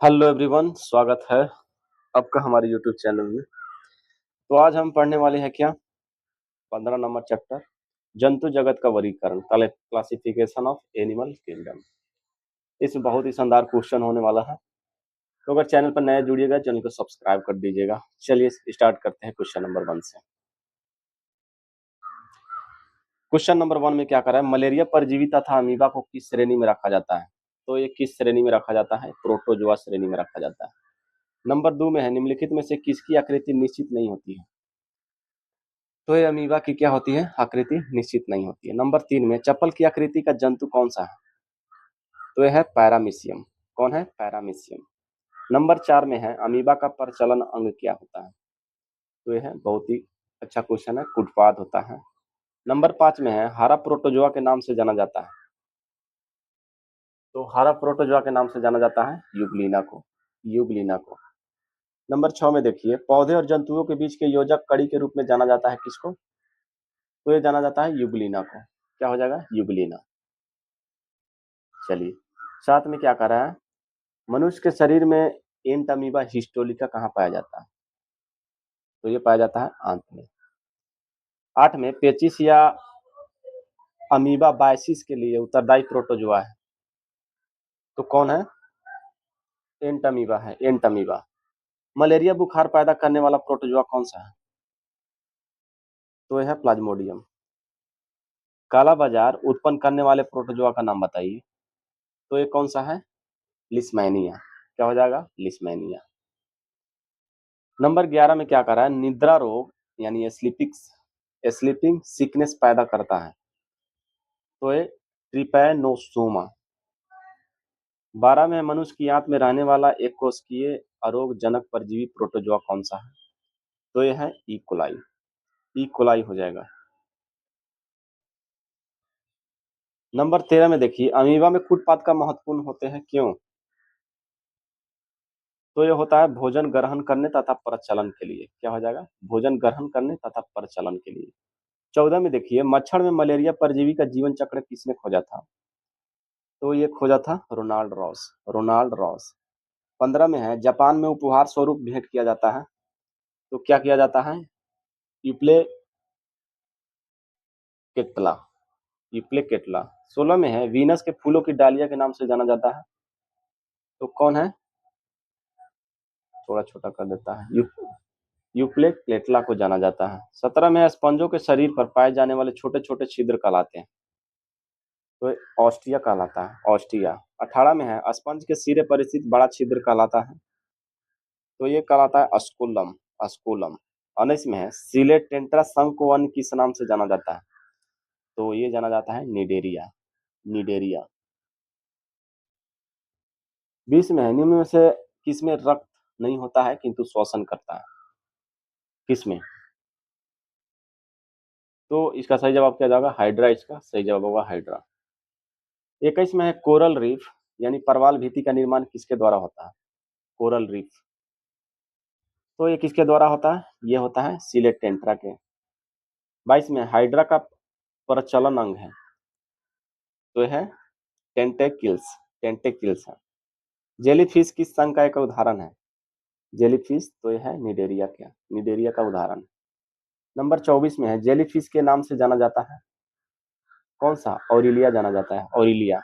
Hello everyone, स्वागत है आपका हमारे यूट्यूब चैनल में। तो आज हम पढ़ने वाले हैं क्या 15 नंबर चैप्टर जंतु जगत का वर्गीकरण क्लासिफिकेशन ऑफ एनिमल किंगडम। इसमें बहुत ही शानदार क्वेश्चन होने वाला है। तो अगर चैनल पर नए जुड़िएगा, चैनल को सब्सक्राइब कर दीजिएगा। चलिए स्टार्ट करते हैं क्वेश्चन नंबर 1 से। क्वेश्चन नंबर 1 में क्या कर रहा है, मलेरिया परजीवी तथा अमीबा को किस श्रेणी में रखा जाता है? तो ये किस श्रेणी में रखा जाता है? प्रोटोजोआ श्रेणी में रखा जाता है। नंबर 2 में है, निम्नलिखित में से किसकी आकृति निश्चित नहीं होती है? तो ये अमीबा की क्या होती है? आकृति निश्चित नहीं होती है। नंबर 3 में, चप्पल की आकृति का जंतु कौन सा है? तो यह है पैरामीशियम। कौन है? पैरामीशियम। नंबर 4 में है, अमीबा का प्रचलन अंग क्या होता है? तो यह है बहुत ही अच्छा क्वेश्चन है, कुटपाद होता है। नंबर 5 में है, हरा प्रोटोजोआ के नाम से जाना जाता है। तो हरा प्रोटोजोआ के नाम से जाना जाता है यूग्लिना को। यूग्लिना को। नंबर 6 में देखिए, पौधे और जंतुओं के बीच के योजक कड़ी के रूप में जाना जाता है किसको? तो ये जाना जाता है यूग्लिना को। क्या हो जाएगा? यूग्लिना। चलिए, साथ में क्या कर रहा है, मनुष्य के शरीर में एंटामीबा हिस्टोलिका कहाँ पाया जाता है? तो ये पाया जाता है आंत में। 8 में, पेचिस या अमीबा बायसिस के लिए उत्तरदायी प्रोटोजोआ है। तो कौन है? एंटामीबा है, एंटामीबा। मलेरिया बुखार पैदा करने वाला प्रोटोजोआ कौन सा है? तो यह है प्लाज्मोडियम। काला बाजार उत्पन्न करने वाले प्रोटोजोआ का नाम बताइए। तो ये कौन सा है? लिस्मैनिया। क्या हो जाएगा? लिस्मैनिया। नंबर 11 में क्या कर रहा है, निद्रा रोग यानी स्लीपिंग सिकनेस पैदा करता है। तो ये ट्रिपैनोसोमा। 12 में, मनुष्य की आंत में रहने वाला एक कोशिकीय अरोगजनक परजीवी प्रोटोजोआ कौन सा है? तो यह है इकोलाई। इकोलाई हो जाएगा। नंबर 13 में देखिए, अमीबा में कूटपाद का महत्वपूर्ण होते हैं, क्यों? तो यह होता है भोजन ग्रहण करने तथा प्रचलन के लिए। क्या हो जाएगा? भोजन ग्रहण करने तथा प्रचलन के लिए। 14 में देखिए, मच्छर में मलेरिया परजीवी का जीवन चक्र किसने खोजा था? तो ये खोजा था रोनाल्ड रॉस। Ronald Ross. 15 में है, जापान में उपहार स्वरूप भेंट किया जाता है। तो क्या किया जाता है? यूप्ले केटला। यूप्ले केटला। 16 में है, वीनस के फूलों की डालिया के नाम से जाना जाता है। तो कौन है? थोड़ा छोटा कर देता है, यूप्ले केटला को जाना जाता है। 17 में, स्पंजों के शरीर पर पाए जाने वाले छोटे छोटे छिद्र कहलाते हैं। तो ऑस्टिया कहलाता है, ऑस्टिया। 18 में है, स्पंज के सिरे पर स्थित बड़ा छिद्र कहलाता है। तो ये कहलाता है अस्कुलम। अस्कुलम। 19 में है, सिलेटेंट्रा संघ को अन्य किस नाम से जाना जाता है? तो ये जाना जाता है निडेरिया। निडेरिया। 20 में है, निम्न में से किसमें रक्त नहीं होता है किंतु श्वसन करता है? किसमें? तो इसका सही जवाब क्या जाएगा? हाइड्रा। इसका सही जवाब होगा हाइड्रा। 21 में है, कोरल रीफ यानी परवाल भित्ति का निर्माण किसके द्वारा होता है? Coral reef. तो ये किसके द्वारा होता है? ये होता है सिलेटेंट्रा के। 22 में, हाइड्रा का प्रचलन अंग है। तो यह है टेंटेकिल्स। टेंटेकिल्स है। जेलीफिश किस संघ का एक उदाहरण है? जेलीफिश। तो यह है निडेरिया का। निडेरिया का उदाहरण। नंबर 24 में है, जेलीफिश के नाम से जाना जाता है कौन सा? ऑरिलिया जाना जाता है, ऑरिलिया।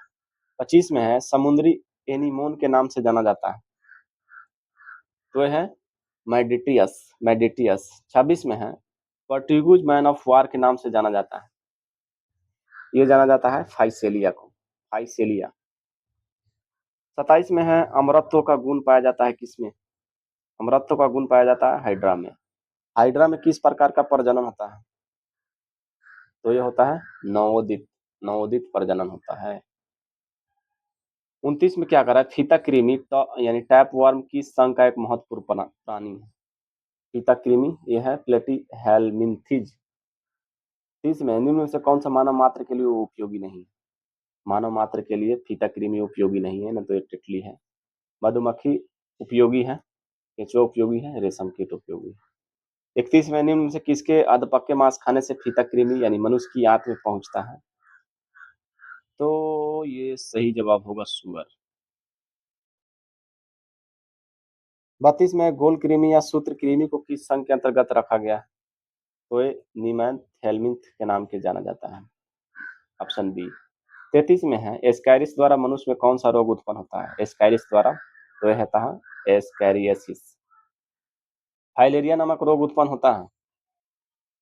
25 में है, समुद्री एनीमोन के नाम से जाना जाता है। तो यह है मेडिटियस। मेडिटियस। 26 में है, पर्ट्यूगुज मैन ऑफ वार के नाम से जाना जाता है। ये जाना जाता है फाइसेलिया को। फाइसेलिया। 27 में है, अमरत्व का गुण पाया जाता है किसमें? अमरत्व का गुण पाया जाता है हाइड्रा में। हाइड्रा में किस प्रकार का प्रजनन होता है? तो ये होता है नवोदित। नवोदित प्रजनन होता है। 29 में क्या कर रहा है, फीता कृमि यानी टैप वर्म किस संघ का एक महत्वपूर्ण प्राणी है? फीता कृमि ये है प्लेटी हेलमिंथिज। 30 में, निम्न में से कौन सा मानव मात्र के लिए उपयोगी नहीं है? मानव मात्र के लिए फीता कृमि उपयोगी नहीं है, न तो ये तितली है। मधुमक्खी उपयोगी है, केंचुआ उपयोगी है, रेशम कीट उपयोगी है। 31 में, निम्न में से किसके अधपके मांस खाने से फीता कृमि यानी मनुष्य की आंत में पहुंचता है? तो ये सही जवाब होगा सुअर। 32 में गोल कृमि या सूत्र कृमि को किस संघ के अंतर्गत रखा गया है? तो ये नीमैन हेल्मिंथ के नाम से जाना जाता है। Option B. 33 में है एस्कैरिस द्वारा मनुष्य में कौन सा रोग उत्पन्न होता है? एस्कैरिस द्वारा, तो यह होता है एस्कैरियसिस। फाइलेरिया नामक रोग उत्पन्न होता है,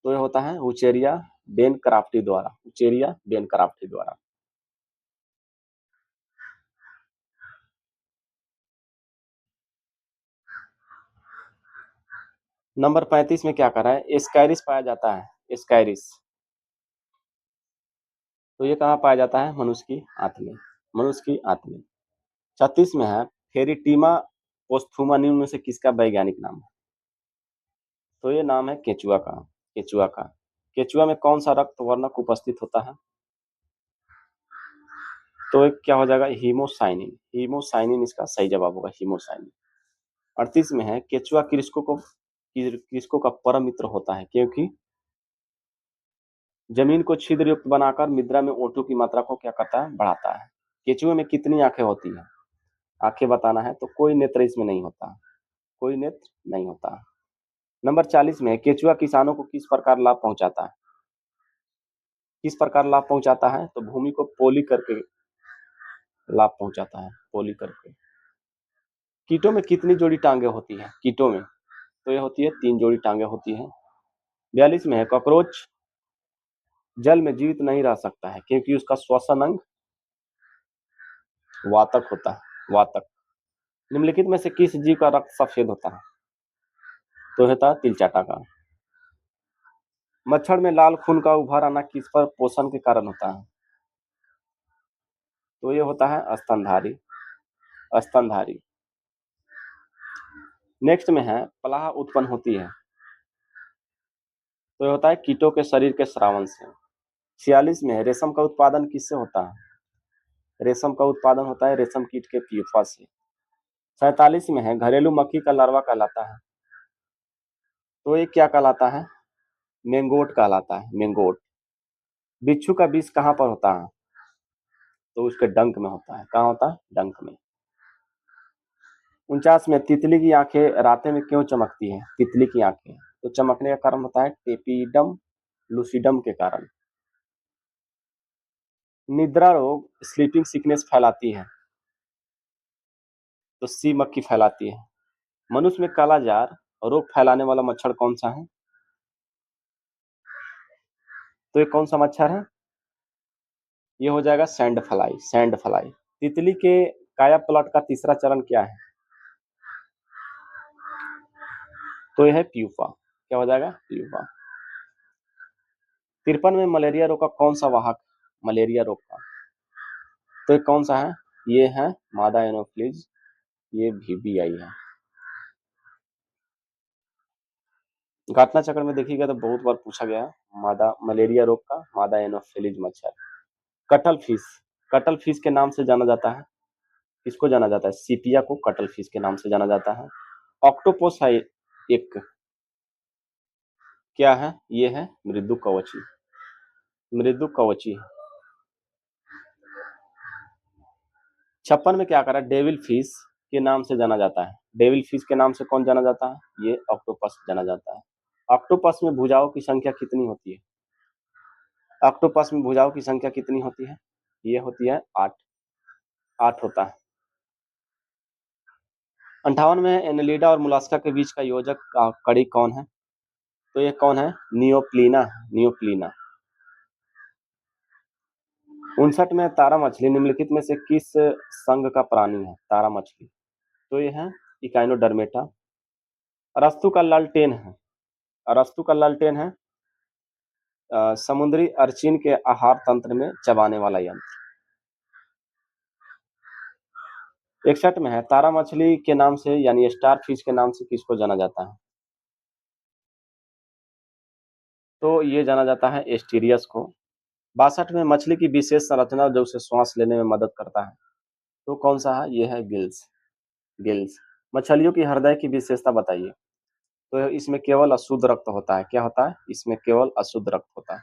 तो यह होता है उचेरिया बेन क्राफ्टी द्वारा। उचेरिया बेन क्राफ्टी द्वारा। नंबर 35 में क्या कर रहा है? एस्कैरिस पाया जाता है। एस्कैरिस, तो ये कहाँ पाया जाता है? मनुष्य की आंत में। मनुष्य की आंत में। 36 में है फेरिटीमा पोस्थुमा निम्न में से किसका वैज्ञानिक नाम है? तो ये नाम है केचुआ का। केचुआ का। केचुआ में कौन सा रक्त वर्णक उपस्थित होता है? तो एक क्या हो जाएगा? हीमोसाइनिन। हीमोसाइनिन इसका सही जवाब होगा, हीमोसाइनिन। 38 में है केचुआ कृषकों का परम मित्र होता है क्योंकि जमीन को छिद्र युक्त बनाकर मृदा में O2 की मात्रा को क्या करता है? बढ़ाता है। केचुए में कितनी आंखें होती है? आंखें बताना है, तो कोई नेत्र इसमें नहीं होता। कोई नेत्र नहीं होता। नंबर 40 में केचुआ किसानों को किस प्रकार लाभ पहुंचाता है? किस प्रकार लाभ पहुंचाता है? तो भूमि को पोली करके लाभ पहुंचाता है। पोली करके। कीटों में कितनी जोड़ी टांगे होती है? कीटों में, तो ये होती है 3 जोड़ी टांगे होती है। 42 में है कॉकरोच जल में जीवित नहीं रह सकता है क्योंकि उसका श्वसन अंग वातक होता है। वातक। निम्नलिखित में से किस जीव का रक्त सफेद होता है? तो होता है तिलचाटा का। मच्छर में लाल खून का उभर आना किस पर पोषण के कारण होता है? तो ये होता है स्तनधारी। स्तनधारी। नेक्स्ट में है प्लाह उत्पन्न होती है, तो ये होता है कीटों के शरीर के स्रावन से। 46 में है रेशम का उत्पादन किससे होता है? रेशम का उत्पादन होता है रेशम कीट के प्यूपा से। 47 में है घरेलू मक्खी का लार्वा कहलाता है, तो ये क्या कहलाता है? मेंगोट कहलाता है। मेंगोट। बिच्छू का विष कहाँ पर होता है? तो उसके डंक में होता है। कहाँ होता है? डंक में। 49 में तितली की आंखें रात में क्यों चमकती हैं? तितली की आंखें, तो चमकने का कारण होता है टेपिडम लूसिडम के कारण। निद्रा रोग स्लीपिंग सिकनेस फैलाती है, तो सी मक्खी फैलाती है। मनुष्य में काला जार रोग फैलाने वाला मच्छर कौन सा है? तो ये कौन सा मच्छर है? ये हो जाएगा सैंड फ्लाई। Sand fly. तितली के काया पलट का तीसरा चरण क्या है? तो यह है प्यूपा। क्या हो जाएगा? प्यूपा। 53 में मलेरिया रोग का कौन सा वाहक? मलेरिया रोग का, तो ये कौन सा है? ये है मादा एनोफ्लिज। ये VBI है। घटना चक्र में देखिएगा तो बहुत बार पूछा गया है मादा मलेरिया रोग का मादा एनोफिलीज मच्छर। Cuttle fish. कटल फिश के नाम से जाना जाता है। किसको जाना जाता है? सीपिया को कटल फिश के नाम से जाना जाता है। ऑक्टोपस है एक, क्या है? ये है मृदु कवची। मृदु कवची है। 56 में क्या करा? डेविल फिश के नाम से जाना जाता है। डेविल फिश के नाम से कौन जाना जाता है? ये ऑक्टोपस जाना जाता है। ऑक्टोपस में भुजाओं की संख्या कितनी होती है? ऑक्टोपस में भुजाओं की संख्या कितनी होती है? ये होती है 8। 8 होता है। 58 में एनेलिडा और मोलास्का के बीच का योजक कड़ी कौन है? तो ये कौन है? नियोप्लीना। नियोप्लीना। 59 में तारा मछली निम्नलिखित में से किस संघ का प्राणी है? तारा मछली, तो ये है इकाइनोडर्मेटा। अरस्तु का लालटेन है। अरस्तु का लालटेन है समुद्री अर्चिन के आहार तंत्र में चबाने वाला यंत्र। 61 में है तारा मछली के नाम से यानी स्टार फिश के नाम से किसको जाना जाता है? तो ये जाना जाता है एस्टीरियस को। 62 में मछली की विशेष संरचना जो उसे श्वास लेने में मदद करता है, तो कौन सा है? ये है गिल्स। गिल्स। मछलियों की हृदय की विशेषता बताइए। तो इसमें केवल अशुद्ध रक्त होता है। क्या होता है? इसमें केवल अशुद्ध रक्त होता है।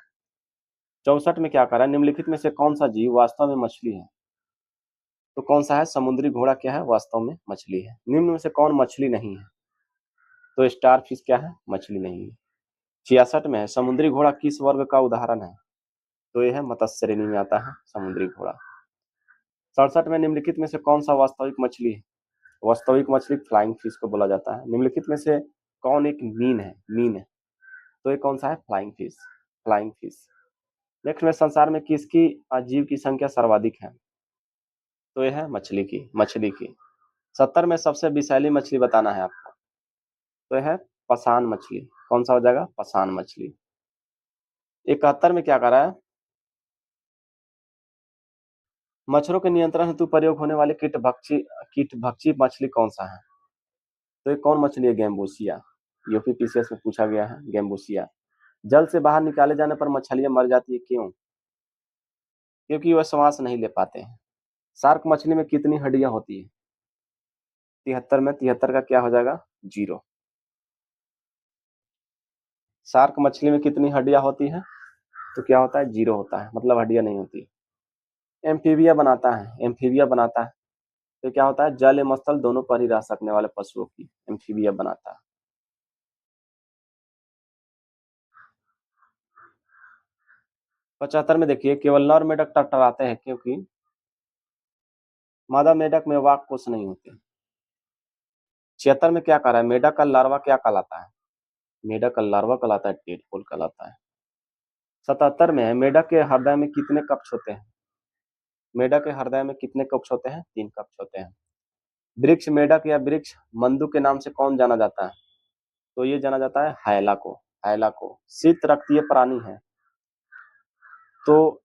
64 में क्या कह रहा है? निम्नलिखित में से कौन सा जीव वास्तव में मछली है? तो कौन सा है? समुद्री घोड़ा क्या है? वास्तव में मछली है। निम्न में से कौन मछली नहीं है? तो स्टार फिश क्या है? मछली नहीं है। 66 में है समुद्री घोड़ा किस वर्ग का उदाहरण है? तो यह है मत्स्य श्रेणी में आता है समुद्री घोड़ा। 67 में निम्नलिखित में से कौन सा वास्तविक मछली है? वास्तविक मछली फ्लाइंग फिश को बोला जाता है। निम्नलिखित में से कौन एक मीन है? मीन है। तो ये कौन सा है? Flying fish. Flying fish. Next में संसार में किसकी जीव की संख्या सर्वाधिक है? तो यह है मछली की। मछली की। 70 में सबसे विषैली मछली बताना है आपको। तो यह है पसान मछली। कौन सा हो जाएगा? पसान मछली। 71 में क्या कर रहा है? मच्छरों के नियंत्रण हेतु प्रयोग होने वाली कीटभक्षी मछली कौन सा है? तो ये कौन मछली है? गैम्बूसिया। यूपी पीसीएस में पूछा गया है गैम्बूसिया। जल से बाहर निकाले जाने पर मछलियां मर जाती है, क्यों? क्योंकि वह श्वास नहीं ले पाते हैं। शार्क मछली में कितनी हड्डियां होती है? 73 में 73 का क्या हो जाएगा? 0। शार्क मछली में कितनी हड्डियां होती है? तो क्या होता है? 0 होता है, मतलब हड्डियां नहीं होती। एम्फीबिया बनाता है। एम्फीबिया बनाता है तो क्या होता है? जल एवं स्थल दोनों पर ही रह सकने वाले पशुओं की एम्फीबिया बनाता है। 75 में देखिए केवल नर मेढक टकटराते हैं क्योंकि मादा मेढक में वाक कोष नहीं होते। 76 में क्या कह रहा है? मेढक का लार्वा क्या कहलाता है? मेढक का लार्वा कहलाता है टेडपोल कहलाता है। 77 में है मेढक के हृदय में कितने कक्ष होते हैं? मेढक के हृदय में कितने कक्ष होते हैं? 3 कक्ष होते हैं। वृक्ष मेढक या वृक्ष मंदू के नाम से कौन जाना जाता है? तो ये जाना जाता है हायला को। हायला को। शीत रक्तीय प्राणी है तो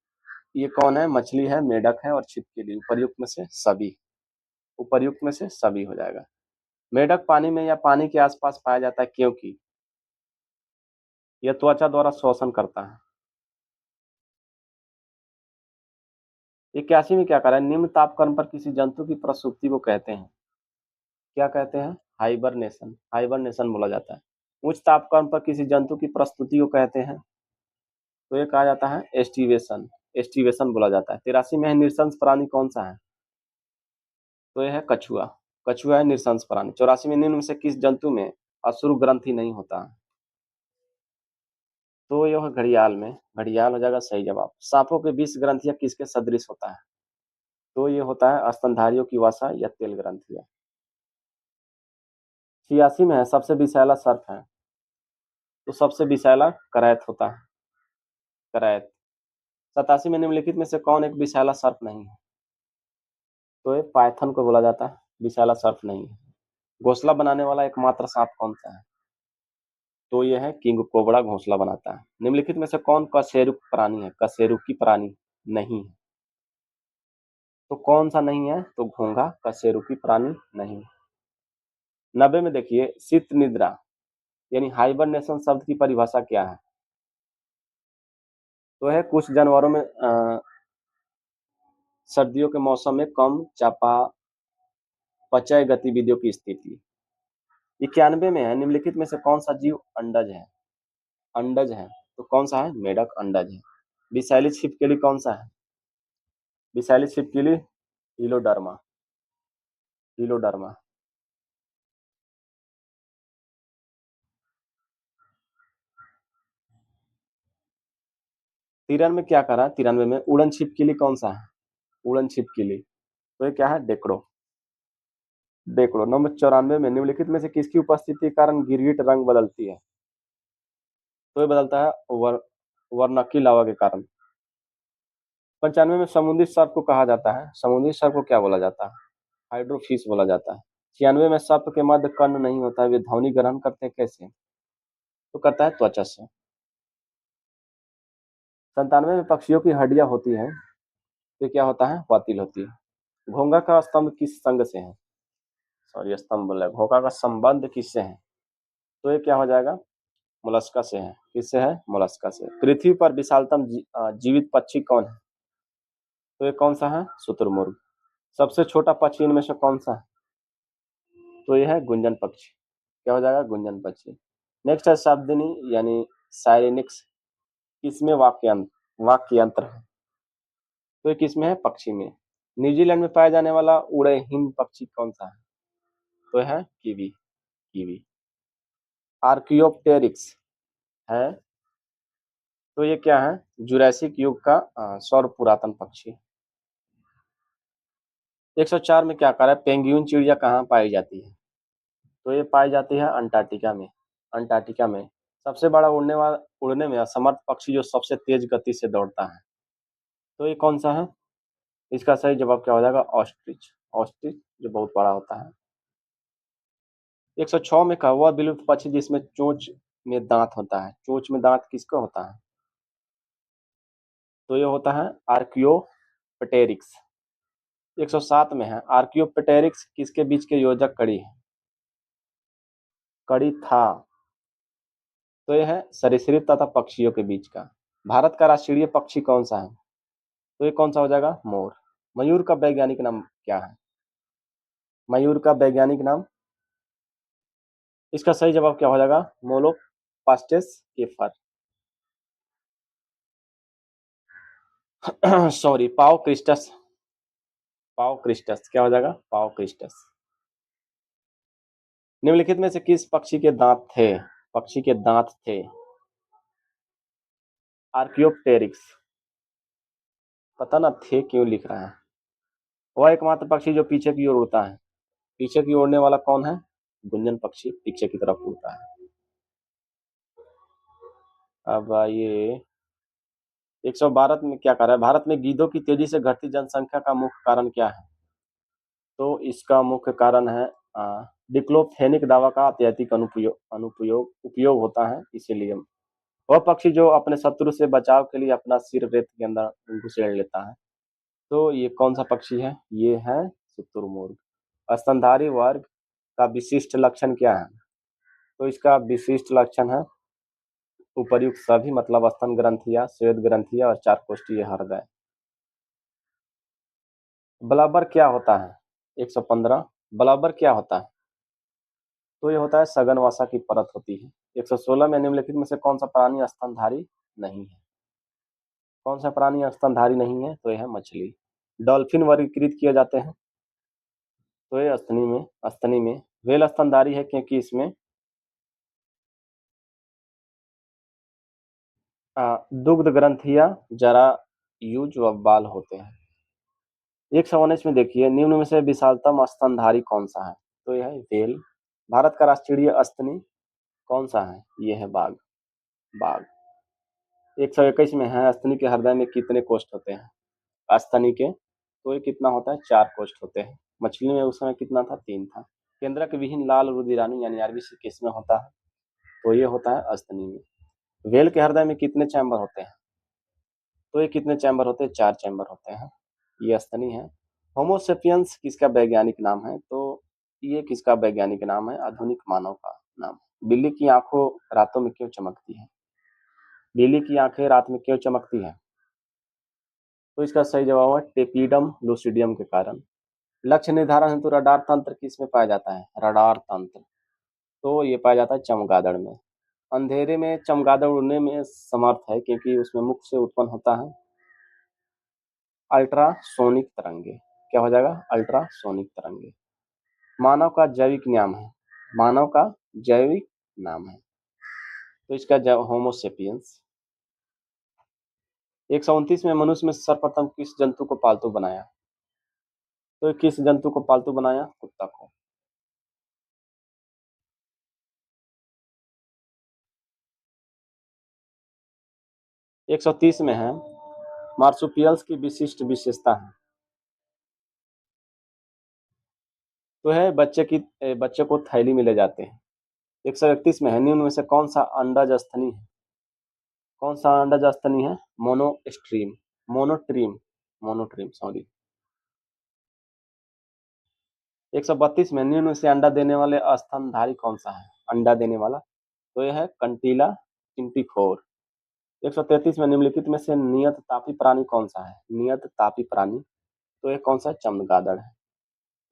ये कौन है? मछली है, मेढक है और छिपकली। उपर्युक्त में से सभी। उपर्युक्त में से सभी हो जाएगा। मेढक पानी में या पानी के आसपास पाया जाता है क्योंकि यह त्वचा द्वारा शोषण करता है। 81 में क्या कह रहा है? निम्न तापक्रम पर किसी जंतु की प्रसुप्ति को कहते हैं। क्या कहते हैं? हाइबरनेशन। हाइबरनेशन बोला जाता है। उच्च तापक्रम पर किसी जंतु की प्रस्तुति को कहते हैं। तो ये कहा जाता है एस्टिवेशन। एस्टिवेशन बोला जाता है। 83 में है निशंस प्राणी कौन सा है? तो यह है कछुआ। कछुआ है निशंस प्राणी। 84 में निम्न में से किस जंतु में अश्रु ग्रंथि नहीं होता है? तो यह है घड़ियाल में। घड़ियाल हो जाएगा सही जवाब। सांपों के 20 ग्रंथियां किसके सदृश होता है? तो ये होता है स्तनधारियों की वसा या तेल ग्रंथियां। 86 में है सबसे विषैला सर्प है। तो सबसे विषैला करैत होता है। करैत। 87 में निम्नलिखित में से कौन एक विषैला सर्प नहीं है? तो ये पाइथन को बोला जाता है, विषैला सर्प नहीं है। घोंसला बनाने वाला एकमात्र सांप कौन सा है? तो यह है किंग कोबरा घोंसला बनाता है। निम्नलिखित में से कौन कशेरुक प्राणी है? कशेरुकी प्राणी नहीं है। तो कौन सा नहीं है? तो घोंघा कशेरुकी प्राणी नहीं। 90 में देखिए शीत निद्रा यानी हाइबरनेशन शब्द की परिभाषा क्या है? तो है कुछ जानवरों में सर्दियों के मौसम में कम चयापचय गतिविधियों की स्थिति। 91 में है निम्नलिखित में से कौन सा जीव अंडज है? अंडज है तो कौन सा है? मेढक अंडज है। विषैली छिपकली कौन सा है? विषैली छिपकली हिलोडर्मा। हिलोडर्मा। 93 में क्या करा? 93 में उड़न छिपकली कौन सा है? उड़न छिपकली। तो ये क्या है? डेकड़ो। डेकड़ो। नंबर 94 में निम्नलिखित में से किसकी उपस्थिति के कारण गिरगिट रंग बदलती है? तो ये बदलता है वर्णकी लावा के कारण। 95 में समुद्री सर्प को कहा जाता है। समुद्री सर्प को क्या बोला जाता है? हाइड्रोफिश बोला जाता है। 96 में सर्प के मध्य कर्ण नहीं होता है, वे ध्वनि ग्रहण करते हैं कैसे? तो करता है त्वचा से। 97 में पक्षियों की हड्डियां होती हैं तो क्या होता है? बातिल होती है। घोंघा का स्तंभ किस संघ से है? सॉरी स्तंभ बोला है। घोंघा का संबंध किससे है? तो ये क्या हो जाएगा? मोलस्का से है। किससे है? मोलस्का से। पृथ्वी पर विशालतम जीवित पक्षी कौन है? तो ये कौन सा है? शुतुरमुर्ग। सबसे छोटा पक्षी इनमें से कौन सा है? तो ये है गुंजन पक्षी। क्या हो जाएगा? गुंजन पक्षी। नेक्स्ट है शब्दिनी यानी साइरेनिक्स किसमें वाक्य यंत्र है? तो ये किसमें है? पक्षी में। न्यूजीलैंड में पाया जाने वाला उड़ेहिन पक्षी कौन सा है? तो है कीवी। कीवी। आर्कियोप्टेरिक्स है। तो ये क्या है? जुरासिक युग का सर्व पुरातन पक्षी। 104 में क्या कह रहा है? पेंगुइन चिड़िया कहाँ पाई जाती है? तो ये पाई जाती है अंटार्कटिका में। अंटार्कटिका में सबसे बड़ा उड़ने में असमर्थ पक्षी जो सबसे तेज गति से दौड़ता है, तो ये कौन सा है? इसका सही जवाब क्या हो जाएगा? ऑस्ट्रिच। ऑस्ट्रिच जो बहुत बड़ा होता है। 106 में कहा, वह विलुप्त पक्षी जिसमें चोंच में दांत होता है। चोंच में दांत किसका होता है? तो ये होता है आर्कियोप्टेरिक्स। 107 में है, आर्कियोप्टेरिक्स किसके बीच के योजक कड़ी है? कड़ी था। तो यह है सरीसृप तथा पक्षियों के बीच का। भारत का राष्ट्रीय पक्षी कौन सा है? तो ये कौन सा हो जाएगा? मोर। मयूर का वैज्ञानिक नाम क्या है? मयूर का वैज्ञानिक नाम, इसका सही जवाब क्या हो जाएगा? मोलोपास्टेस केफर। सॉरी, पाव क्रिस्टस। पाव क्रिस्टस क्या हो जाएगा? पाव क्रिस्टस। निम्नलिखित में से किस पक्षी के दांत थे? पक्षी के दांत थे। आर्कियोप्टेरिक्स। पता ना थे क्यों लिख रहा है। वह एकमात्र पक्षी जो पीछे की ओर उड़ता है। पीछे की ओढ़ने वाला कौन है? गुंजन पक्षी पीछे की तरफ उड़ता है। अब आइए 112 में क्या कर रहा है? भारत में गीदों की तेजी से घटती जनसंख्या का मुख्य कारण क्या है? तो इसका मुख्य कारण है डिक्लोफेनिक दवा का अत्यधिक उपयोग होता है, इसीलिए। वह पक्षी जो अपने शत्रु से बचाव के लिए अपना सिर रेत के अंदर घुसेड़ लेता है। तो ये कौन सा पक्षी है? ये है शुतुरमुर्ग। स्तनधारी वर्ग का विशिष्ट लक्षण क्या है? तो इसका विशिष्ट लक्षण है उपर्युक्त सभी, मतलब स्तन ग्रंथियां, श्वेत ग्रंथियां और चार कोष्ठीय हृदय। ब्लबर क्या होता है? 115, ब्लबर क्या होता है? तो ये होता है सघन वसा की परत होती है। 116 में निम्नलिखित में से कौन सा प्राणी स्तनधारी नहीं है? कौन सा प्राणी स्तनधारी नहीं है? तो यह है मछली। डॉल्फिन वर्गीकृत किए जाते हैं। तो ये स्तनी में व्हेल स्तनधारी है क्योंकि इसमें दुग्ध ग्रंथियां जरा यूज व बाल होते हैं। 119 में देखिए, निम्न में से विशालतम स्तनधारी कौन सा है? तो यह है व्हेल। भारत का राष्ट्रीय स्तनी कौन सा है? यह है बाघ। बाघ। 121 में है, स्तनी के हृदय में कितने कोष्ठ होते हैं? स्तनी के, तो ये कितना होता है? 4 कोष्ठ होते हैं। मछली में उस समय कितना था? 3 था। केंद्रक विहीन लाल रुधिराणु यानी आरबीसी किसमें होता है? तो ये होता है स्तनी में। व्हेल के हृदय में कितने चैम्बर होते हैं? तो ये कितने चैम्बर होते हैं? 4 चैम्बर होते हैं। ये स्तनी है। होमोसेपियंस किसका वैज्ञानिक नाम है? तो ये किसका वैज्ञानिक नाम है? आधुनिक मानव का नाम। बिल्ली की आंखों रातों में क्यों चमकती है? बिल्ली की आंखें रात में क्यों चमकती है? तो इसका सही जवाब है टेपिडम लूसिडियम के कारण। लक्ष्य निर्धारण हेतु रडार तंत्र किसमें पाया जाता है? रडार तंत्र, तो ये पाया जाता है चमगादड़ में। अंधेरे में चमगादड़ उड़ने में समर्थ है क्योंकि उसमें मुख से उत्पन्न होता है अल्ट्रासोनिक तरंगे। क्या हो जाएगा? अल्ट्रासोनिक तरंगे। मानव का जैविक नाम है। मानव का जैविक नाम है, तो इसका होमोसेपियंस। 129 में मनुष्य में सर्वप्रथम किस जंतु को पालतू बनाया? तो किस जंतु को पालतू बनाया? कुत्ता को। 130 में है, मार्सुपियल्स की विशिष्ट विशेषता है। तो है बच्चे को थैली में ले जाते हैं। 131 में है, निम्न में से कौन सा अंडज स्तनी है? कौन सा अंडज स्तनी है? मोनोस्ट्रीम। मोनोट्रीम। Monotreme, sorry. 132 में निम्न में से अंडा देने वाले स्तनधारी कौन सा है? अंडा देने वाला, तो यह है कंटीला चिंटीखोर। 133 में निम्नलिखित में से नियत तापी प्राणी कौन सा है? नियत तापी प्राणी, तो यह कौन सा है? चमगादड़ है।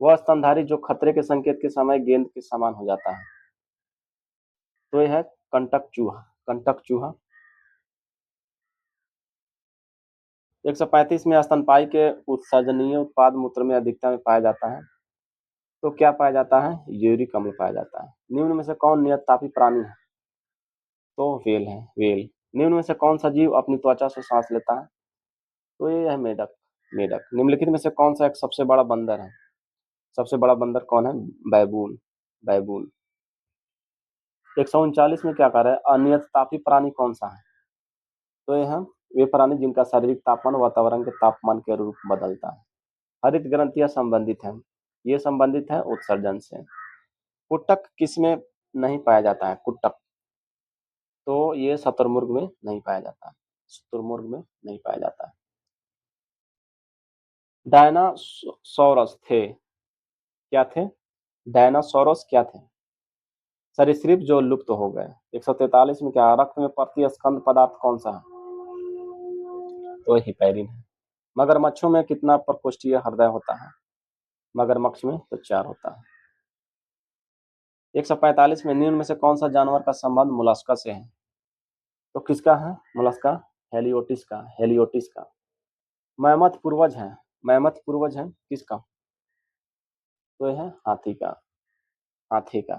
वह स्तनधारी जो खतरे के संकेत के समय गेंद के समान हो जाता है, तो यह है कंटक चूहा। कंटक चूहा। 135 में स्तनपायी के उत्सर्जनीय उत्पाद मूत्र में अधिकता में पाया जाता है। तो क्या पाया जाता है? यूरिक अम्ल पाया जाता है। निम्न में से कौन नियततापी प्राणी है? तो व्हेल है, व्हेल। निम्न में से कौन सा जीव अपनी त्वचा से सांस लेता है? तो ये है मेढक, मेढक। निम्नलिखित में से कौन सा एक सबसे बड़ा बंदर है? सबसे बड़ा बंदर कौन है? बैबून, बैबून। 139 में क्या कह रहा है? अनियततापी प्राणी कौन सा है? तो ये है वे प्राणी जिनका शारीरिक तापमान वातावरण के तापमान के अनुरूप बदलता है। हरित ग्रंथियां संबंधित है, ये संबंधित है उत्सर्जन से। कुटक किसमें नहीं पाया जाता है? कुटक, तो ये शुतुरमुर्ग में नहीं पाया जाता है, शुतुरमुर्ग में नहीं पाया जाता है। डायनासोरस थे, क्या थे? डायनासोरस क्या थे? सरीसृप जो लुप्त हो गए। 143 में क्या? रक्त में प्रतिस्कंद पदार्थ कौन सा है? तो हिपैरिन है। मगरमच्छों में कितना प्रकोष्ठीय हृदय होता है? मगरमच्छ में तो 4 होता है। 145 में निम्न में से कौन सा जानवर का संबंध मोलस्का से है? तो किसका है मोलस्का? हेलियोटिस का, हेलियोटिस का। मैमथ पूर्वज है, मैमथ पूर्वज है किसका? तो यह है हाथी का, हाथी का।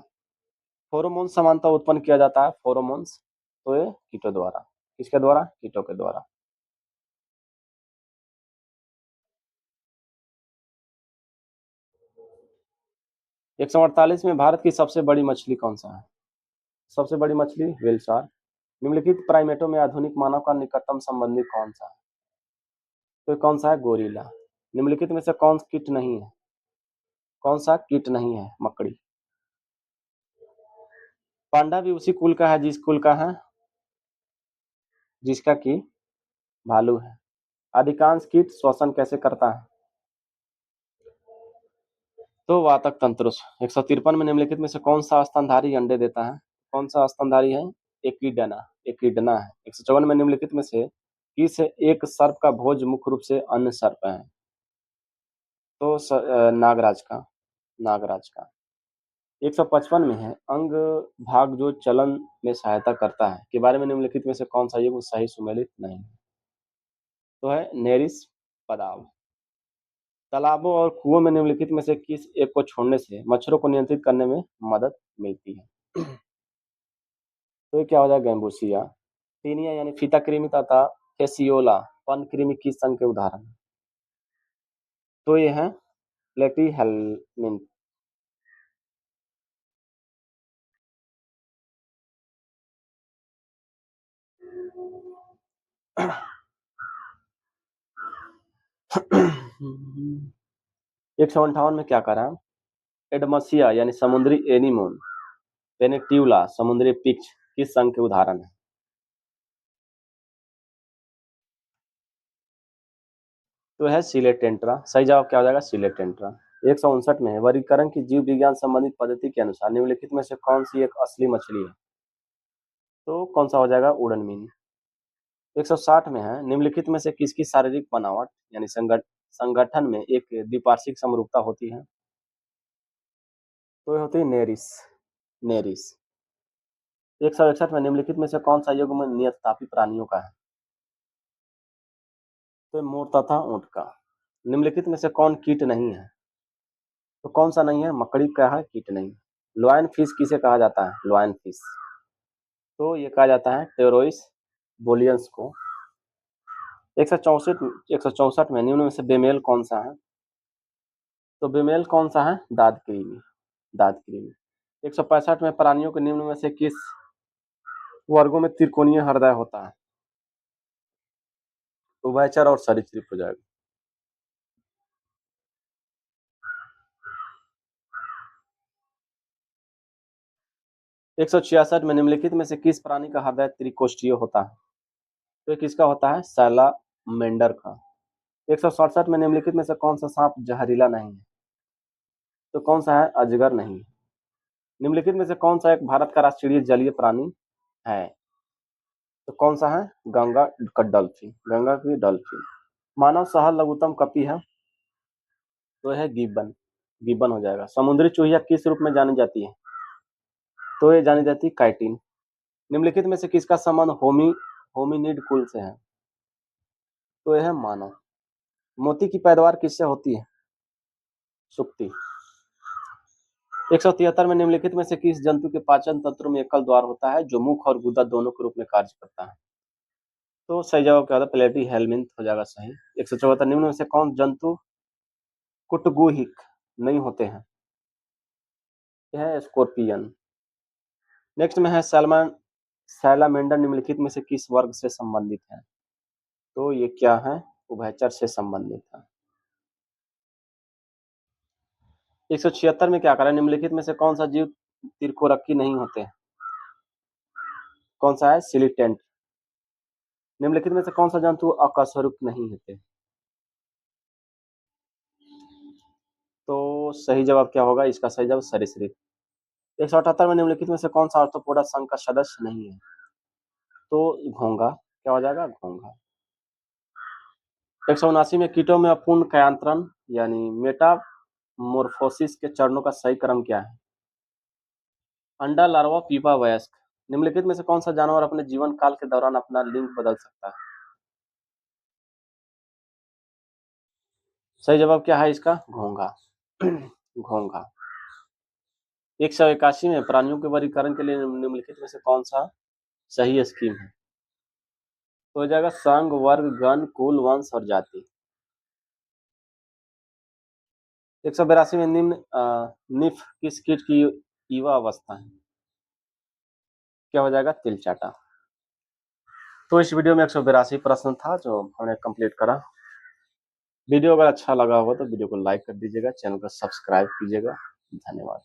फेरोमोन समानता उत्पन्न किया जाता है, फेरोमोन्स, तो ये कीटों द्वारा। किसके द्वारा? कीटों के द्वारा। 148 में भारत की सबसे बड़ी मछली कौन सा है? सबसे बड़ी मछली व्हेल शार्क। निम्नलिखित प्राइमेटों में आधुनिक मानव का निकटतम संबंधी कौन सा है? तो कौन सा है? गोरिल्ला। निम्नलिखित में से कौन कीट नहीं है? कौन सा कीट नहीं है? मकड़ी। पांडा भी उसी कुल का है जिस कुल का है, जिसका कि भालू है। अधिकांश कीट श्वसन कैसे करता है? तो वातक तंत्र। 153 में निम्नलिखित में से कौन सा स्तनधारी अंडे देता है? कौन सा स्तनधारी है? एकिडना, एकिडना है। 154 में निम्नलिखित में से किस एक सर्प का भोज मुख्य रूप से अन्य सर्प है? तो नागराज का, नागराज का। 155 में है अंग भाग जो चलन में सहायता करता है के बारे में निम्नलिखित में से कौन सा युग्म सही सुमेलित नहीं है? तो है नेरिस पदाव। तालाबों और कुओं में निम्नलिखित में से किस एक को छोड़ने से मच्छरों को नियंत्रित करने में मदद मिलती है? तो ये क्या हो जाएगा? गैम्बूसिया। टीनिया यानी फीता कृमि तथा फेसियोला पन कृमि किस संघ के उदाहरण हैं? तो ये है प्लेटीहेल्मिन्थ। 158 में क्या करा? एडमसिया यानी समुद्री एनीमोन, पेनेट्यूला समुद्री पिच किस संघ के उदाहरण है? तो है सिलेटेंट्रा। सही जवाब क्या हो जाएगा? सिलेटेंट्रा। 159 में है वर्गीकरण की जीव विज्ञान संबंधित पद्धति के अनुसार निम्नलिखित में से कौन सी एक असली मछली है? तो कौन सा हो जाएगा? उड़नमीन। 160 में है निम्नलिखित में से किसकी शारीरिक बनावट यानी संगठन में एक द्विपार्श्विक समरूपता होती है? तो ये होती है नेरिस, नेरिस। 161 में निम्नलिखित में से कौन सा युग्म नियततापी प्राणियों का है? तो मोर तथा ऊंट का। निम्नलिखित में से कौन कीट नहीं है? तो कौन सा नहीं है? मकड़ी का है, कीट नहीं। लॉयन फिश किसे कहा जाता है? लॉयन फिश, तो ये कहा जाता है टेरोइस बोलियंस को। 164 में निम्न में से बेमेल कौन सा है? तो बेमेल कौन सा है? दाद कृमि, दाद कृमि। 165 में प्राणियों के निम्न में से किस वर्गों में त्रिकोणीय हृदय होता है? उभयचर और सरीसृप हो जाएगा। 166 में निम्नलिखित में से किस प्राणी का हृदय त्रिकोष्ठीय होता है? तो ये किसका होता है? सैलामेंडर का। 167 में निम्नलिखित में से कौन सा सांप जहरीला नहीं है? तो कौन सा है? अजगर नहीं। निम्नलिखित में से कौन सा एक भारत का राष्ट्रीय जलीय प्राणी है? तो कौन सा है? गंगा का डॉल्फिन, गंगा की डॉल्फिन। मानव सहल लघुत्तम कपि है? तो है गिब्बन, गिब्बन हो जाएगा। समुद्री चूहिया किस रूप में जानी जाती है? तो ये जानी जाती है काइटिन। निम्नलिखित में से किसका संबंध होमिनिड कुल से है? तो यह है मानव। मोती की पैदावार किससे होती है? सुक्ति। 173 में निम्नलिखित में से किस जंतु के पाचन तंत्र में एकल द्वार होता है जो मुख और गुदा दोनों के रूप में कार्य करता है? तो सही जवाब क्या होता है? प्लेटी हेलमिंथ हो जाएगा सही। 174 निम्न में से कौन जंतु कुटगुहिक नहीं होते हैं? यह है स्कॉर्पियन। नेक्स्ट में है सैलामेंडर निम्नलिखित में से किस वर्ग से संबंधित है? तो ये क्या है? उभयचर से संबंधित है। 176 में क्या करें? निम्नलिखित में से कौन सा जीव तिरकोरक्की नहीं होते हैं? कौन सा है? सिलिटेंट। निम्नलिखित में से कौन सा जंतु अकशेरुक नहीं होते? तो सही जवाब क्या होगा? इसका सही जवाब सरीसृप। 178 में निम्नलिखित में से कौन सा आर्थ्रोपोडा संघ का सदस्य नहीं है? तो घोंघा। क्या हो जाएगा? घोंघा। 179 में कीटों में अपूर्ण कायांतरण यानी मेटामोर्फोसिस के चरणों का सही क्रम क्या है? अंडा, लार्वा, पीपा, वयस्क। निम्नलिखित में से कौन सा जानवर अपने जीवन काल के दौरान अपना लिंग बदल सकता है? सही जवाब क्या है इसका? घोंघा। घोंघा। 181 में प्राणियों के वर्गीकरण के लिए निम्नलिखित में से कौन सा सही स्कीम है? तो हो जाएगा संघ, वर्ग, गण, कुल, वंश और जाति। 182 में निम्न निफ किस कीट की युवा अवस्था है? क्या हो जाएगा? तिलचाटा। तो इस वीडियो में 182 प्रश्न था जो हमने कंप्लीट करा। वीडियो अगर अच्छा लगा हो तो वीडियो को लाइक कर दीजिएगा, चैनल को सब्सक्राइब कीजिएगा। धन्यवाद।